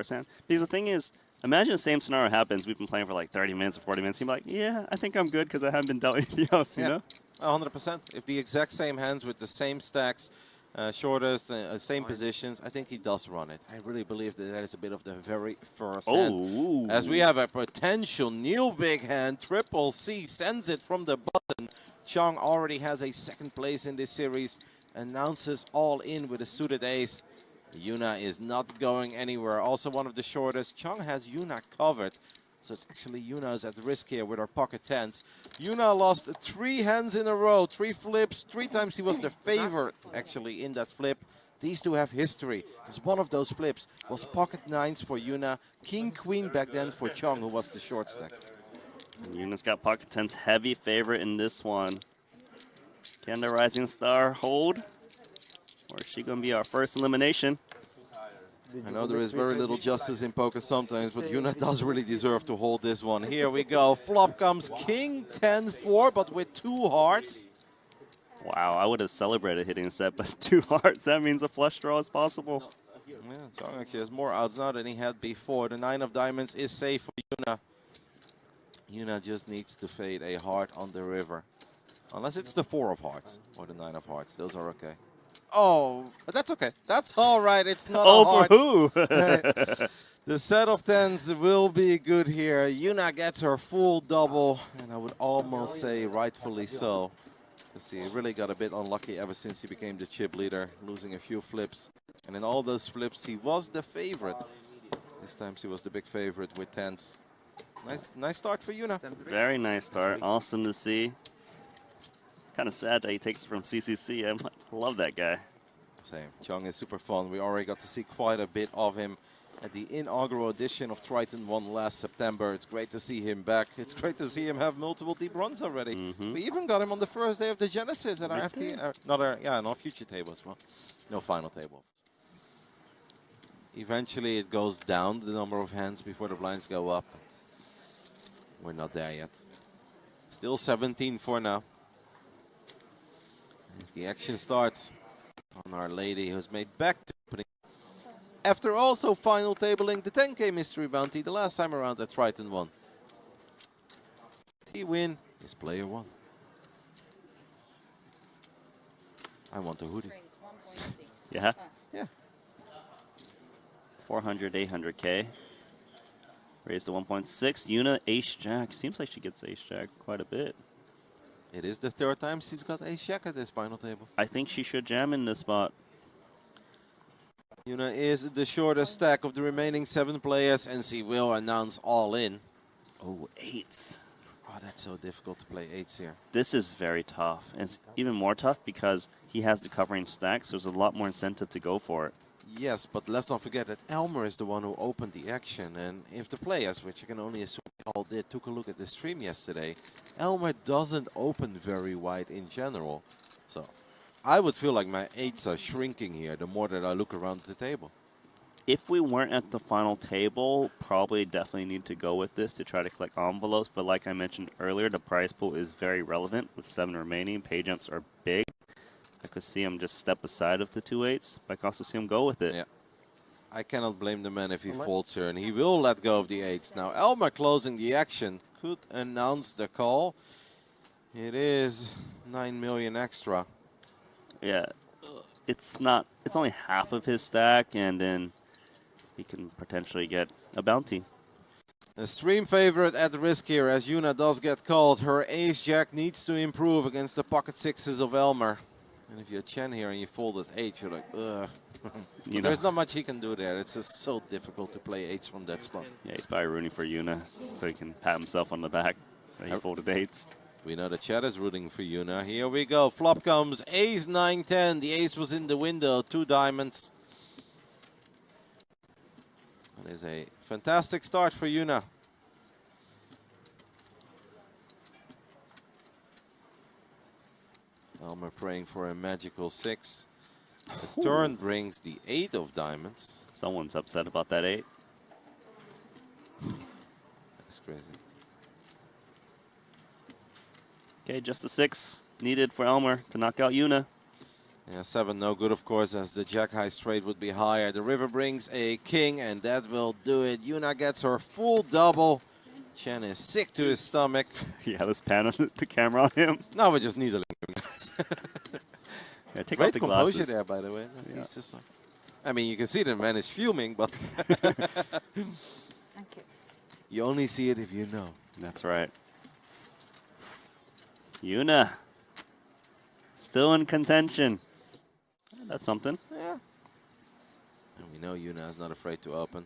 first hand. Because the thing is, imagine the same scenario happens. We've been playing for like 30 minutes or 40 minutes. You'd be like, yeah, I think I'm good because I haven't been dealt anything else, you know? 100%. If the exact same hands with the same stacks, shortest, same positions, I think he does run it. I really believe that that is a bit of the very first hand. As we have a potential new big hand, Triple C sends it from the button. Chung already has a second place in this series, announces all in with a suited ace. Yuna is not going anywhere. Also one of the shortest. Chung has Yuna covered. So it's actually Yuna's at risk here with her pocket tens. Yuna lost 3 hands in a row, 3 flips, 3 times he was the favorite actually in that flip. These two have history, because one of those flips was pocket nines for Yuna, king queen back then for Chung, who was the short stack. Yuna's got pocket tens, heavy favorite in this one. Can the Rising Star hold? Or is she going to be our first elimination? I know there is very little justice in poker sometimes, but Yuna does really deserve to hold this one. Here we go. Flop comes king 10-4, but with 2 hearts. Wow, I would have celebrated hitting a set, but 2 hearts, that means a flush draw is possible. Yeah, Chung actually has more outs now than he had before. The 9 of diamonds is safe for Yuna. Yuna just needs to fade a heart on the river. Unless it's the 4 of hearts or the 9 of hearts. Those are okay. Oh, but that's okay. That's all right. It's not a heart. For who? The set of tens will be good here. Yuna gets her full double, and I would almost say rightfully so. Because he really got a bit unlucky ever since he became the chip leader, losing a few flips. And in all those flips, he was the favorite. This time he was the big favorite with tens. Nice start for Yuna. Very nice start. Awesome to see. Kind of sad that he takes it from CCC. I love that guy. Same. Chung is super fun. We already got to see quite a bit of him at the inaugural edition of Triton 1 last September. It's great to see him back. It's great to see him have multiple deep runs already. We even got him on the first day of the Genesis at our FT. Not future table as well. No final table. Eventually it goes down the number of hands before the blinds go up. We're not there yet. Still 17 for now. As the action starts on Our Lady, who's made back to opening. After also final tabling the 10K mystery bounty the last time around at Triton 1. T-win is player 1. I want a hoodie. Yeah? Yeah. 400, 800K. Raised to 1.6. Yuna, ace-jack. Seems like she gets ace-jack quite a bit. It is the 3rd time she's got ace-jack at this final table. I think she should jam in this spot. Yuna is the shortest stack of the remaining 7 players, and she will announce all in. Oh, 8s. Oh, that's so difficult to play 8s here. This is very tough. And it's even more tough because he has the covering stack, so there's a lot more incentive to go for it. Yes, but let's not forget that Elmer is the one who opened the action, and if the players, which I can only assume they all did, took a look at the stream yesterday, Elmer doesn't open very wide in general. So I would feel like my 8s are shrinking here the more that I look around the table. If we weren't at the final table, probably definitely need to go with this to try to collect envelopes, but like I mentioned earlier, the prize pool is very relevant with 7 remaining. Pay jumps are big. I could see him just step aside of the 2 8s, but I can also see him go with it. Yeah. I cannot blame the man if he folds here, and he will let go of the 8s. Now, Elmer closing the action could announce the call. It is 9 million extra. Yeah, it's only half of his stack, and then he can potentially get a bounty. The stream favorite at risk here as Yuna does get called. Her ace-jack needs to improve against the pocket 6s of Elmer. And if you're Chen here and you fold at 8, you're like, ugh. There's not much he can do there. It's just so difficult to play 8s from that spot. Yeah, he's probably rooting for Yuna so he can pat himself on the back that he folded 8s. We know the chat is rooting for Yuna. Here we go. Flop comes ace 9-10. The ace was in the window. 2 diamonds. That is a fantastic start for Yuna. Elmer praying for a magical 6. The turn brings the 8 of diamonds. Someone's upset about that 8. That's crazy. Okay, just a 6 needed for Elmer to knock out Yuna. Yeah, 7 no good, of course, as the jack high straight would be higher. The river brings a king, and that will do it. Yuna gets her full double. Chen is sick to his stomach. Yeah, let's pan the camera on him. No, we're just needling him. Yeah, take Great off the composure glasses. there, by the way. Yeah. He's just like, I mean, you can see the man is fuming, but Thank you. you only see it if you know. That's right. Yuna. Still in contention. That's something. Yeah. And we know Yuna is not afraid to open.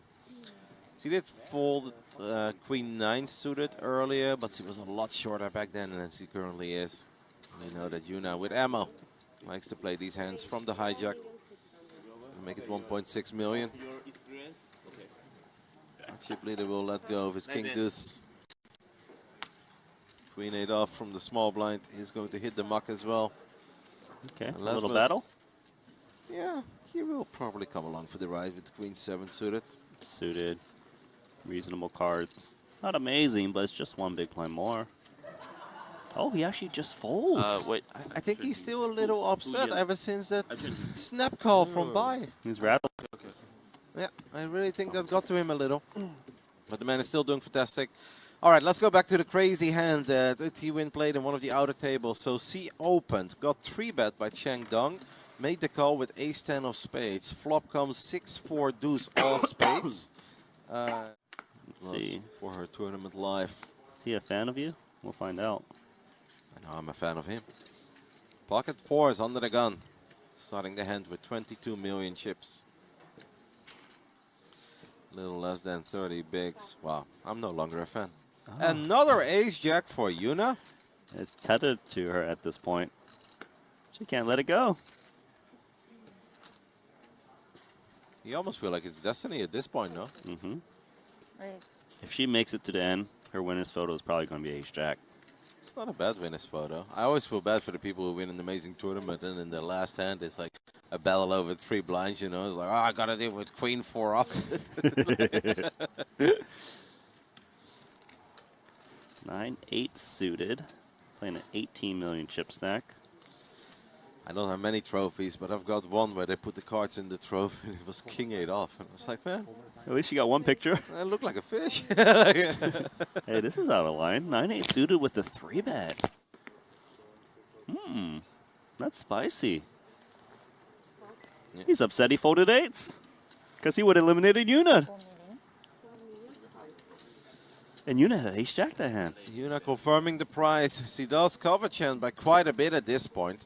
She did fold Queen 9 suited earlier, but she was a lot shorter back then than she currently is. We know that Yuna, with ammo, likes to play these hands from the hijack. Make it 1.6 million. Chip leader will let go of his king deuce. Queen 8 off from the small blind. He's going to hit the muck as well. Okay, And a little battle. Yeah, he will probably come along for the ride with the Queen 7 suited. Suited. Reasonable cards. Not amazing, but it's just one big blind more. Oh, he actually just folds. Wait. I think he's still a little upset ever since that snap call from Bai. He's rattled. Yeah, I really think that got to him a little. But the man is still doing fantastic. All right, let's go back to the crazy hand that T-Win played in one of the outer tables. So C opened, got 3-bet by Chang Dong, made the call with ace-10 of spades. Flop comes 6-4 deuce all spades. Let's see. For her tournament life. Is he a fan of you? We'll find out. I know I'm a fan of him. Pocket 4s under the gun. Starting the hand with 22 million chips. Little less than 30 bigs. Wow, I'm no longer a fan. Oh. Another ace-jack for Yuna. It's tethered to her at this point. She can't let it go. You almost feel like it's destiny at this point, no? Mm-hmm. Right. If she makes it to the end, her winner's photo is probably going to be ace-jack. It's not a bad winner's photo. I always feel bad for the people who win an amazing tournament and in their last hand it's like a battle over 3 blinds, you know? It's like, oh, I got to deal with Queen 4 opposite. 9-8 suited. Playing an 18 million chip stack. I don't have many trophies, but I've got one where they put the cards in the trophy and it was King 8 off. And I was like, man, At least you got one picture. I look like a fish. Hey, this is out of line. 9-8 suited with the 3-bet. That's spicy. Yeah. He's upset he folded 8s. Because he would have eliminated Yuna. 4 million. And Yuna had ace-jack that hand. Yuna confirming the price. She does cover Chen by quite a bit at this point.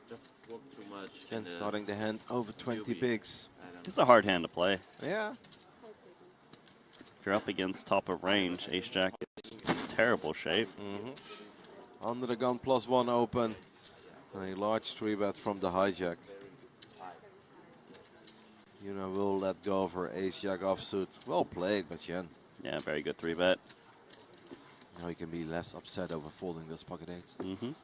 Just walk too much. Chen starting the hand over 20 bigs. It's a hard hand to play. Yeah. If you're up against top of range, ace-jack is terrible shape. Under the gun +1 open. And a large 3-bet from the hijack. Yuna will let go of her ace-jack offsuit. Well played by Chen. Yeah, very good 3-bet. Now he can be less upset over folding those pocket 8s.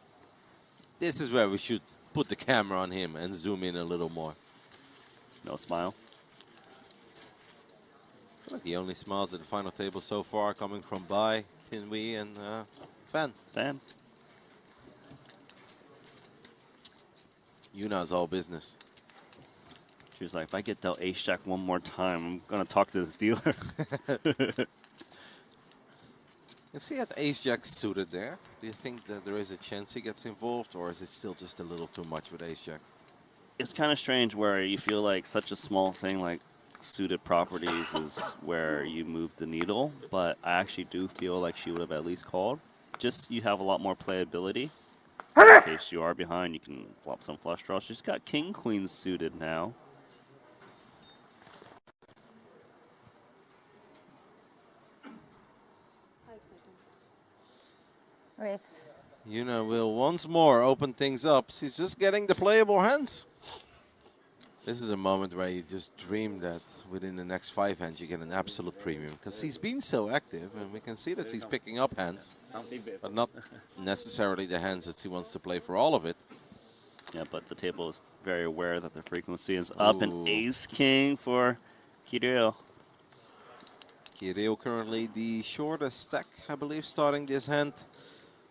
This This is where we should put the camera on him and zoom in a little more. No smile. I feel like the only smiles at the final table so far coming from Bai, Tin Wei, and Fan. Fan. Yuna's all business. She was like, if I get dealt ace-jack one more time, I'm going to talk to this dealer. If he had ace-jack suited there, do you think that there is a chance he gets involved, or is it still just a little too much with ace-jack? It's kind of strange where you feel like such a small thing like suited properties is where you move the needle, but I actually do feel like she would have at least called. Just you have a lot more playability. In case you are behind, you can flop some flush draws. She's got king-queen suited now. Right. Yuna will once more open things up. She's just getting the playable hands. This is a moment where you just dream that within the next 5 hands you get an absolute premium. Because he's been so active, and we can see that he's picking up hands. But not necessarily the hands that he wants to play for all of it. Yeah, but the table is very aware that the frequency is up. Ooh. And ace-king for Kirill. Kirill currently the shortest stack, I believe, starting this hand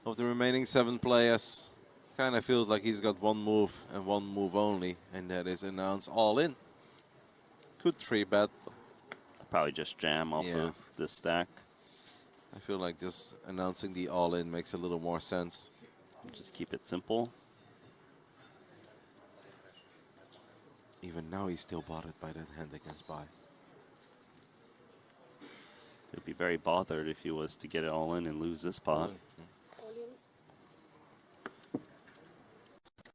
of the remaining 7 players. Kind of feels like he's got one move and one move only, and that is announce all in. Could 3-bet. Probably just jam off of this stack. I feel like just announcing the all in makes a little more sense. Just keep it simple. Even now he's still bothered by that hand against buy. He'd be very bothered if he was to get it all in and lose this pot.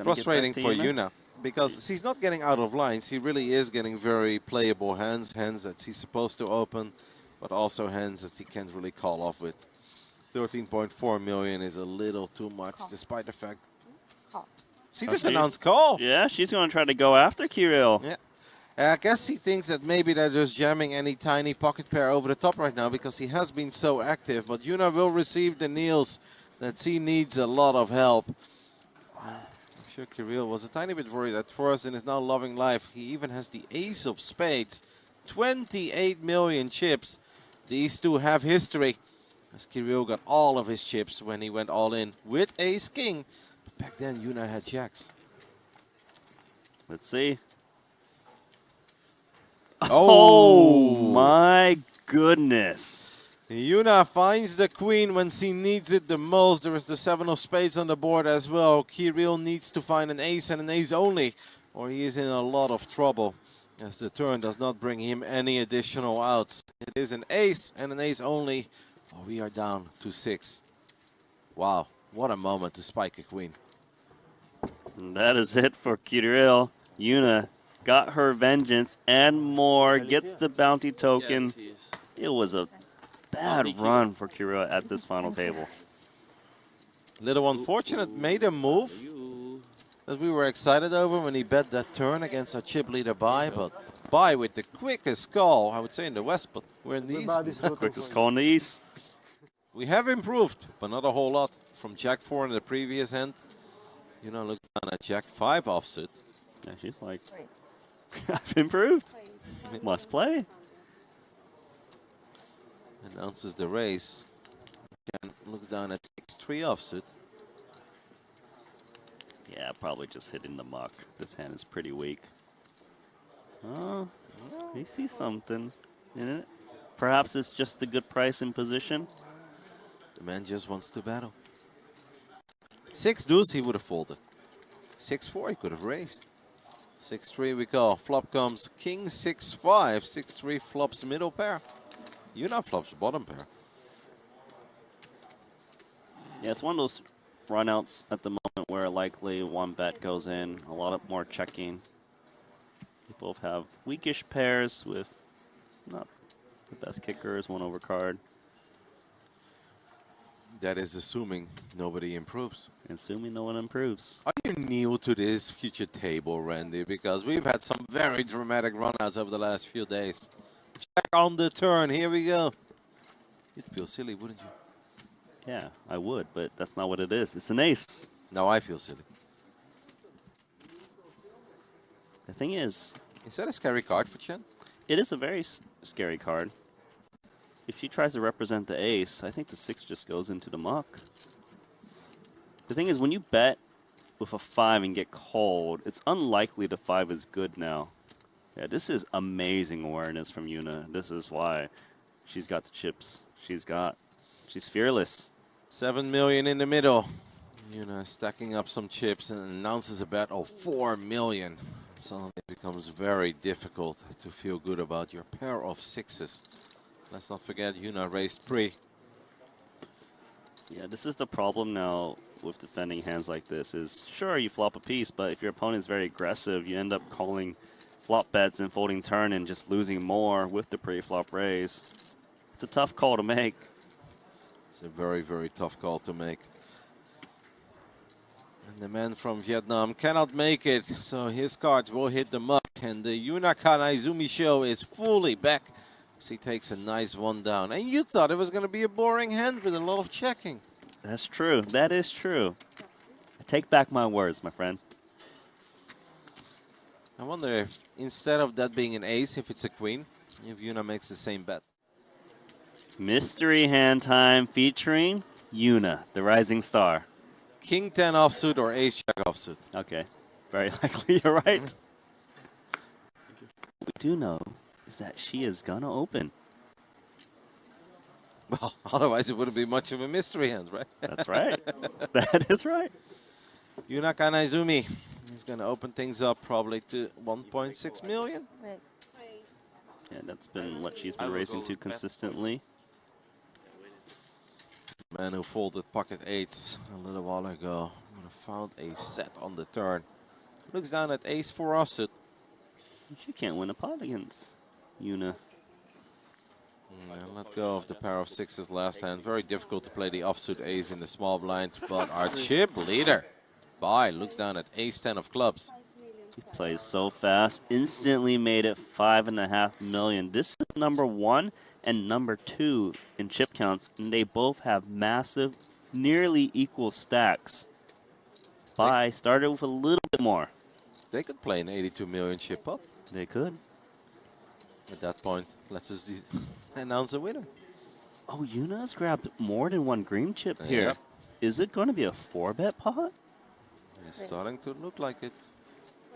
Frustrating for Yuna, because he's not getting out of lines. He really is getting very playable hands, hands that he's supposed to open, but also hands that he can't really call off with. 13.4 million is a little too much, despite the fact. She just announced call. Yeah, she's going to try to go after Kirill. Yeah. I guess he thinks that maybe they're just jamming any tiny pocket pair over the top right now because he has been so active. But Yuna will receive the kneels that he needs a lot of help. I'm sure Kirill was a tiny bit worried that Forrestin is now loving life. He even has the ace of spades. 28 million chips. These two have history. As Kirill got all of his chips when he went all in with ace king. But back then Yuna had jacks. Let's see. Oh my goodness. Yuna finds the queen when she needs it the most. There is the 7 of spades on the board as well. Kirill needs to find an ace and an ace only, or he is in a lot of trouble, as the turn does not bring him any additional outs. It is an ace and an ace only. Oh, we are down to 6. Wow, what a moment to spike a queen. And that is it for Kirill. Yuna got her vengeance and more, gets the bounty token. Yes, it was a bad run for Kirill at this final table. Little unfortunate, made a move that we were excited over when he bet that turn against our chip leader buy, but buy with the quickest call, I would say in the west, but we're in the east. Quickest call in the east. We have improved, but not a whole lot. From Jack 4 in the previous hand, you know, look down at Jack 5 offsuit. Yeah, she's like, I've improved. Must play. Announces the race. Again, looks down at 6-3 offsuit. Yeah, probably just hitting the muck. This hand is pretty weak. Oh, he sees something in it. Perhaps it's just a good price in position. The man just wants to battle. 6 deuce, he would have folded. 6-4, he could have raised. 6-3 we call. Flop comes king 6-5. 6-3 flops middle pair. Yuna flops bottom pair. Yeah, it's one of those runouts at the moment where likely one bet goes in, a lot of more checking. People have weakish pairs with not the best kickers, one overcard. That is assuming nobody improves. Assuming no one improves. Are you new to this future table, Randy? Because we've had some very dramatic runouts over the last few days. Check on the turn. Here we go. You'd feel silly, wouldn't you? Yeah, I would, but that's not what it is. It's an ace. No, I feel silly. The thing is that a scary card for Chen? It is a very scary card. If she tries to represent the ace, I think the 6 just goes into the muck. The thing is, when you bet with a 5 and get called, it's unlikely the 5 is good now. Yeah, this is amazing awareness from Yuna. This is why she's got the chips. She's fearless. 7 million in the middle. Yuna stacking up some chips and announces a bet of 4 million. Suddenly it becomes very difficult to feel good about your pair of 6s. Let's not forget Yuna raised pre. Yeah, this is the problem now with defending hands like this is, sure, you flop a piece, but if your opponent's very aggressive, you end up calling flop bets and folding turn and just losing more with the pre-flop raise. It's a tough call to make. It's a very, very tough call to make. And the man from Vietnam cannot make it, so his cards will hit the muck. And the Yuna Kanaizumi show is fully back. He takes a nice one down. And you thought it was going to be a boring hand with a lot of checking. That's true. That is true. I take back my words, my friend. I wonder if instead of that being an ace, if it's a queen, if Yuna makes the same bet. Mystery hand time featuring Yuna, the rising star. King 10 offsuit or Ace Jack offsuit. Okay, very likely you're right. What we do know is that she is gonna open. Well, otherwise it wouldn't be much of a mystery hand, right? That's right. That is right. Yuna Kanaizumi is going to open things up probably to 1.6 million. Wait. Yeah, that's been what she's been racing to consistently. Man who folded pocket eights a little while ago would have found a set on the turn. Looks down at ace 4 offsuit. She can't win a pot against Yuna. Let go of the pair of sixes last hand. Very difficult to play the offsuit ace in the small blind, but our chip leader, Bai, looks down at ace 10 of clubs. He plays so fast, instantly made it 5.5 million. This is number 1 and number 2 in chip counts, and they both have massive, nearly equal stacks. Bai started with a little bit more. They could play an 82 million chip up. They could. At that point, let's just announce a winner. Oh, Yuna's grabbed more than one green chip here. Yep. Is it going to be a 4-bet pot? It's starting to look like it.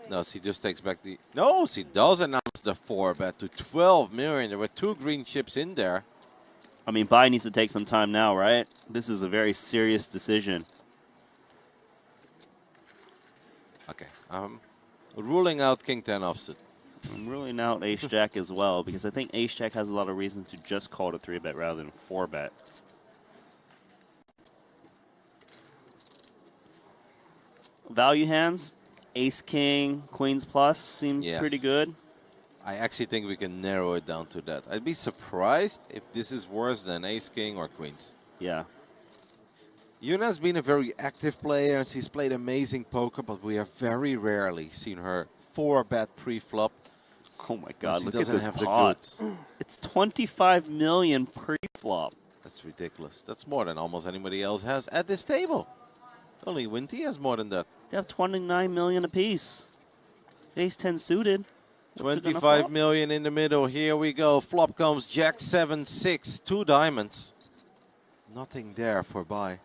No, she just takes back the... No, she does announce the 4-bet to 12 million. There were 2 green chips in there. I mean, Bai needs to take some time now, right? This is a very serious decision. Okay, ruling out King 10 offsuit. I'm ruling out Ace-Jack as well, because I think Ace-Jack has a lot of reasons to just call it a 3-bet rather than 4-bet. Value hands, Ace-King, Queens Plus seem pretty good. I actually think we can narrow it down to that. I'd be surprised if this is worse than Ace-King or Queens. Yeah. Yuna's been a very active player, and she's played amazing poker, but we have very rarely seen her 4-bet pre-flop. Oh my God, look at doesn't this have pot. the goods. It's 25 million pre-flop. That's ridiculous. That's more than almost anybody else has at this table. Only Winty has more than that. They have 29 million apiece. Ace-10 suited. 25 million in the middle. Here we go. Flop comes Jack 7-6. 2 diamonds. Nothing there for Bai.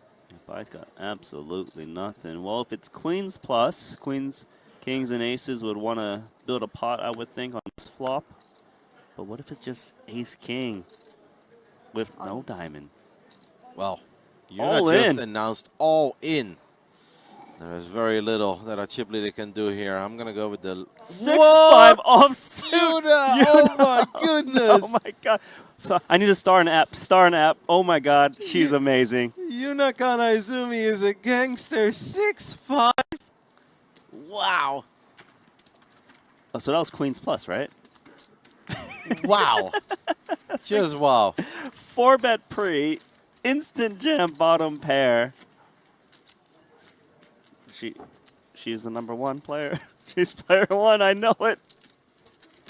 Bai's got absolutely nothing. Well, if it's Queens Plus, Queens, Kings, and Aces would want to build a pot, I would think, on this flop. But what if it's just Ace-King with no diamond? Well, All Yuna just in. announced all in. There is very little that our chip leader can do here. I'm going to go with the... 6-5 offsuit. Yuna! Oh my goodness! Oh my God. I need to start an app. Start an app. Oh my God. She's amazing. Yuna Kanaizumi is a gangster. 6-5. Wow. Oh, so that was Queens Plus, right? Wow. Just wow. 4-bet pre, instant jam bottom pair. She's the number 1 player. She's player 1, I know it.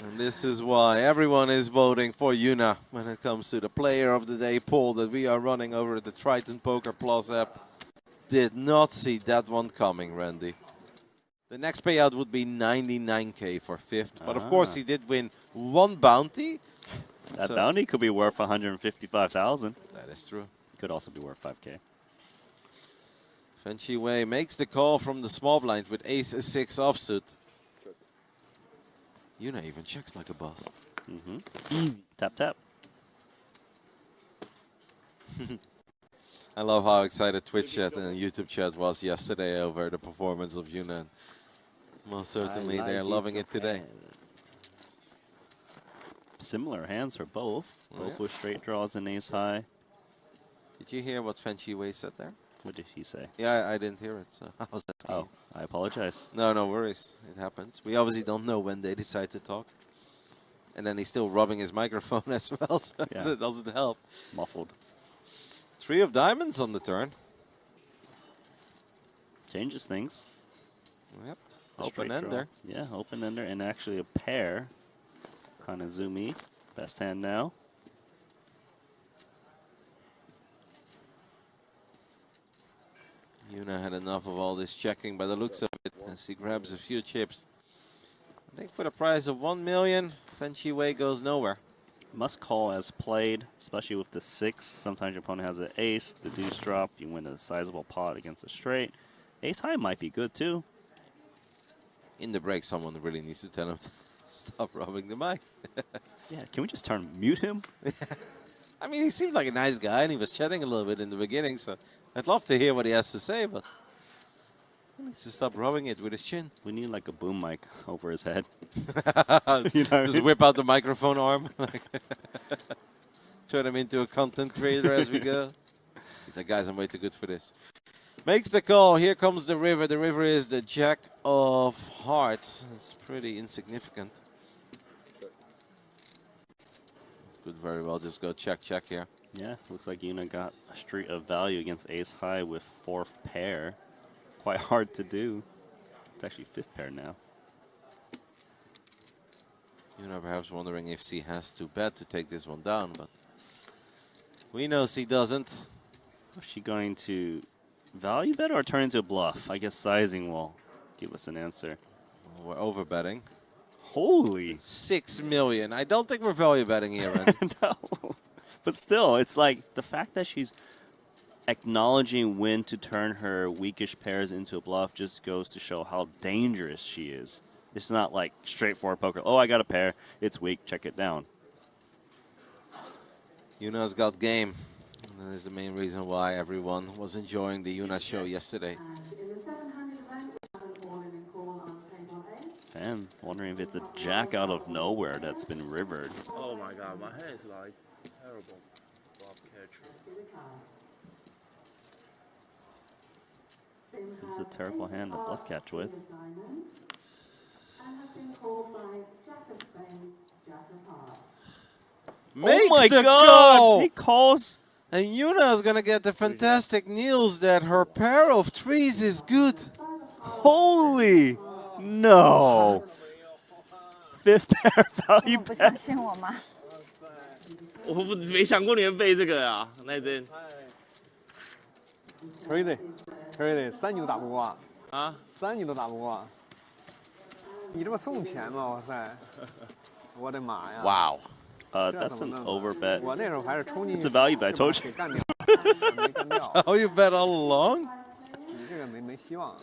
And this is why everyone is voting for Yuna when it comes to the Player of the Day poll that we are running over at the Triton Poker Plus app. Did not see that one coming, Randy. The next payout would be 99K for 5th. But of course, he did win 1 bounty. That So bounty could be worth 155,000. that is true. Could also be worth 5K. Fen Shi Wei makes the call from the small blind with ace-6 offsuit. Yuna even checks like a boss. Tap, tap. I love how excited Twitch chat and YouTube chat was yesterday over the performance of Yuna. Most certainly, they're loving it today. Similar hands for both. Both with straight draws and ace high. Did you hear what Fen Shi Wei said there? What did he say? Yeah, I didn't hear it. So I was Oh, I apologize. No, no worries. It happens. We obviously don't know when they decide to talk. And then he's still rubbing his microphone as well, so that doesn't help. Muffled. 3 of diamonds on the turn. Changes things. Yep. The Open straight ender. draw. Yeah, open ender and actually a pair. Kanaizumi, best hand now. Yuna had enough of all this checking by the looks of it as he grabs a few chips. I think for the price of 1 million, Fen Shi Wei goes nowhere. Must call as played, especially with the 6. Sometimes your opponent has an ace, the deuce drop, you win a sizable pot against a straight. Ace high might be good too. In the break, someone really needs to tell him to stop rubbing the mic. Yeah, can we just mute him? I mean, he seemed like a nice guy, and he was chatting a little bit in the beginning, so I'd love to hear what he has to say, but he needs to stop rubbing it with his chin. We need like a boom mic over his head. Just whip out the microphone arm. Turn him into a content creator as we go. He's like, guys, I'm way too good for this. Makes the call. Here comes the river. The river is the Jack of Hearts. It's pretty insignificant. Could very well just go check here. Yeah, looks like Yuna got a street of value against ace high with 4th pair. Quite hard to do. It's actually 5th pair now. Yuna perhaps wondering if she has to bet to take this one down, but we know she doesn't. Is she going to value bet or turn into a bluff? I guess sizing will give us an answer. We're over betting. Holy! 6 million. I don't think we're value betting here, man. No. But still, it's like the fact that she's acknowledging when to turn her weakish pairs into a bluff just goes to show how dangerous she is. It's not like straightforward poker. Oh, I got a pair. It's weak. Check it down. Yuna's got game. And that is the main reason why everyone was enjoying the Yuna show yesterday. Fan wondering if it's a jack out of nowhere that's been rivered. Oh my god, my hand is like terrible. Flop catcher. This is a terrible hand to bluff catch with. Makes oh my the god! call! He calls. And Yuna is going to get the fantastic news that her pair of threes is good. Holy! No! 5th pair value 不 bet. 相信我吗？我没想过你会背这个啊，那真可以的，3你都打不过啊，3你都打不过。你这不送钱吗？哇塞！我的妈呀！ Wow. That's an over bet. 我那时候还是冲进 It's a value bet, I told you. 给干掉，没干掉。 Oh, you bet all along? 你这个没希望。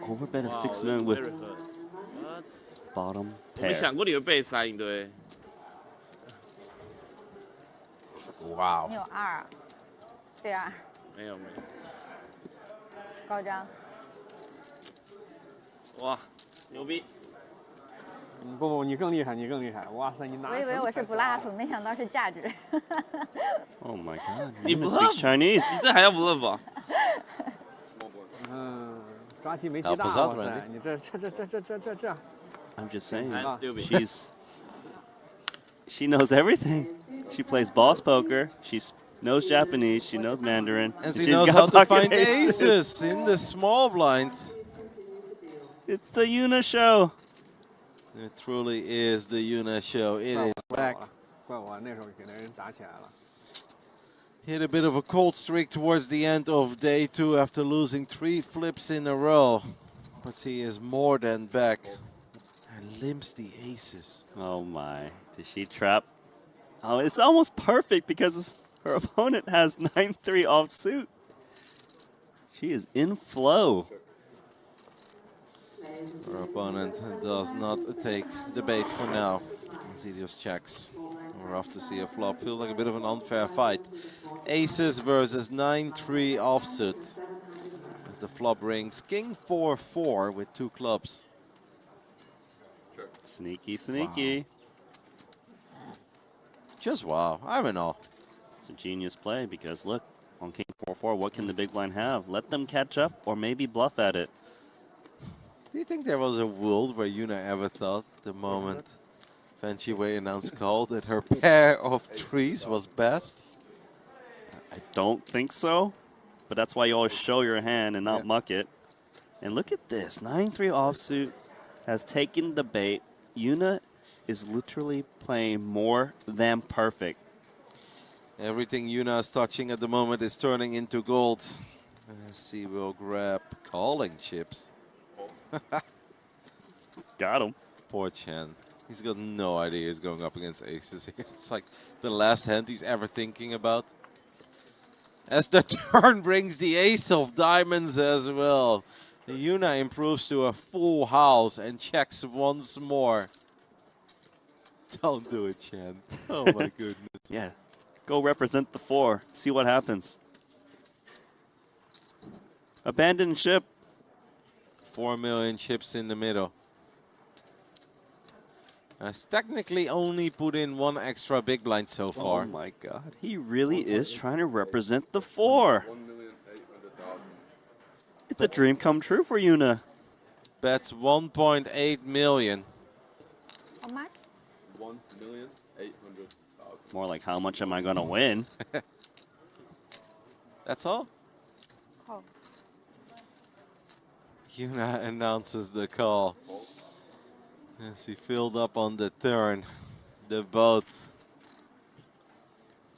Over bet of Wow, 6 that's million with very good. What? bottom 我没 pair. 想过你会背3对。 Wow. 你有2，对啊，没有没有。高张。哇，牛逼！不，你更厉害，你更厉害！哇塞，你拿。我以为我是 bluff，没想到是价值。 Oh my god. 你 Yuna bluff？ speaks Chinese. 你这还要 bluff 啊？嗯，抓鸡没鸡大，哇塞！你这。 I'm just saying. That's stupid. She knows everything. She plays boss poker. She knows Japanese. She knows Mandarin. And she she's knows got how to pocket find aces in the small blind. It's the Yuna show. It truly is the Yuna show. It is back. 怪我那时候给那人打起来了。 Hit a bit of a cold streak towards the end of day 2 after losing 3 flips in a row. But he is more than back. And limps the aces. Oh my. Did she trap? Oh, it's almost perfect because her opponent has 9-3 offsuit. She is in flow. Her opponent does not take the bait for now. As he just checks. We're off to see a flop. Feels like a bit of an unfair fight. Aces versus 9-3 offsuit. As the flop rings King 4-4 with 2 clubs. Sneaky, sneaky. Wow. Just wow. I'm in awe. It's a genius play because look, on King 4-4, what can the big blind have? Let them catch up or maybe bluff at it. Do you think there was a world where Yuna ever thought the moment Fan Wei announced call that her pair of threes was best? I don't think so, but that's why you always show your hand and not muck it. And look at this, 9-3 offsuit has taken the bait. Yuna is literally playing more than perfect. Everything Yuna is touching at the moment is turning into gold. As he will grab calling chips. Got him. Poor Chen. He's got no idea he's going up against aces here. It's like the last hand he's ever thinking about. As the turn brings the ace of diamonds as well. The Yuna improves to a full house and checks once more. Don't do it, Chen. Oh my goodness. Yeah. Go represent the 4. See what happens. Abandon ship. 4 million chips in the middle. Has technically only put in 1 extra big blind so far. Oh my god. He really is trying to represent the 4. It's a dream come true for Yuna. Bets 1.8 million. How much? 1,800,000. More like, how much am I going to win? That's all? Oh. Yuna announces the call. As he filled up on the turn. The boat.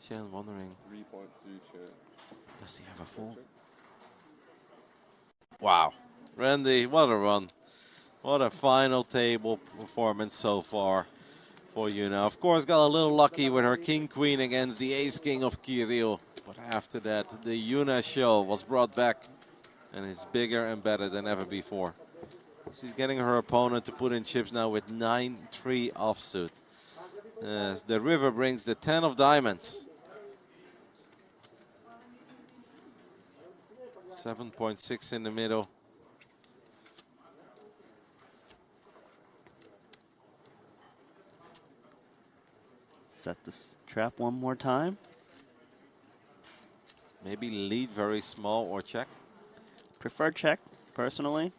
Chen wondering, 3.2 chance. does he have a fold? Wow. Randy, what a run. What a final table performance so far for Yuna. Of course, got a little lucky with her king-queen against the ace-king of Kirill. But after that, the Yuna show was brought back. And it's bigger and better than ever before. She's getting her opponent to put in chips now with 9-3 offsuit. As the river brings the 10 of diamonds. 7.6 in the middle. Set this trap one more time. Maybe lead very small or check. Prefer check, personally.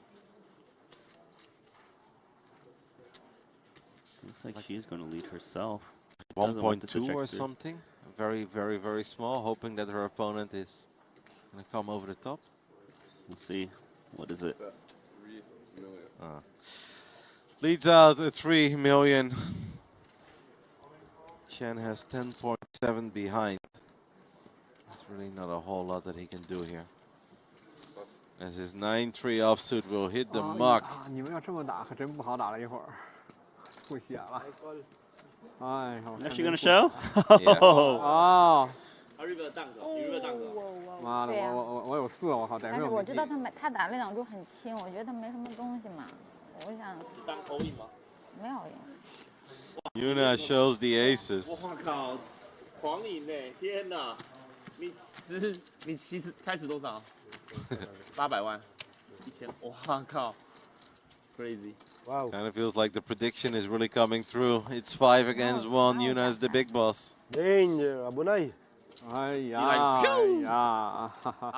Looks like she's going to lead herself. Doesn't want this to 1.2 check or through. something. Very, very, very small, hoping that her opponent is going to come over the top. We'll see. What is it? 3 million. Leads out at 3 million. Chen has 10.7 behind. There's really not a whole lot that he can do here. As his 9-3 offsuit will hit the muck. 你们要这么打可真不好打了一会儿，吐血了。哎呦， Actually going to show? Yeah. 哦， River 蛋壳，River 蛋壳。妈的，对呀我有4，我靠，得但是是我知道他打那2注很轻，我觉得他没什么东西嘛。我想当 all in 吗？没有赢。 Yuna shows the aces. 我靠，狂赢呢！天哪，你其实开始多少？800万，1000。哇靠 ，crazy！ Wow. Kind of feels like the prediction is really coming through. It's 5 against 1. Yuna is the big boss. Danger, 危ない。哎呀，哎呀，哈哈。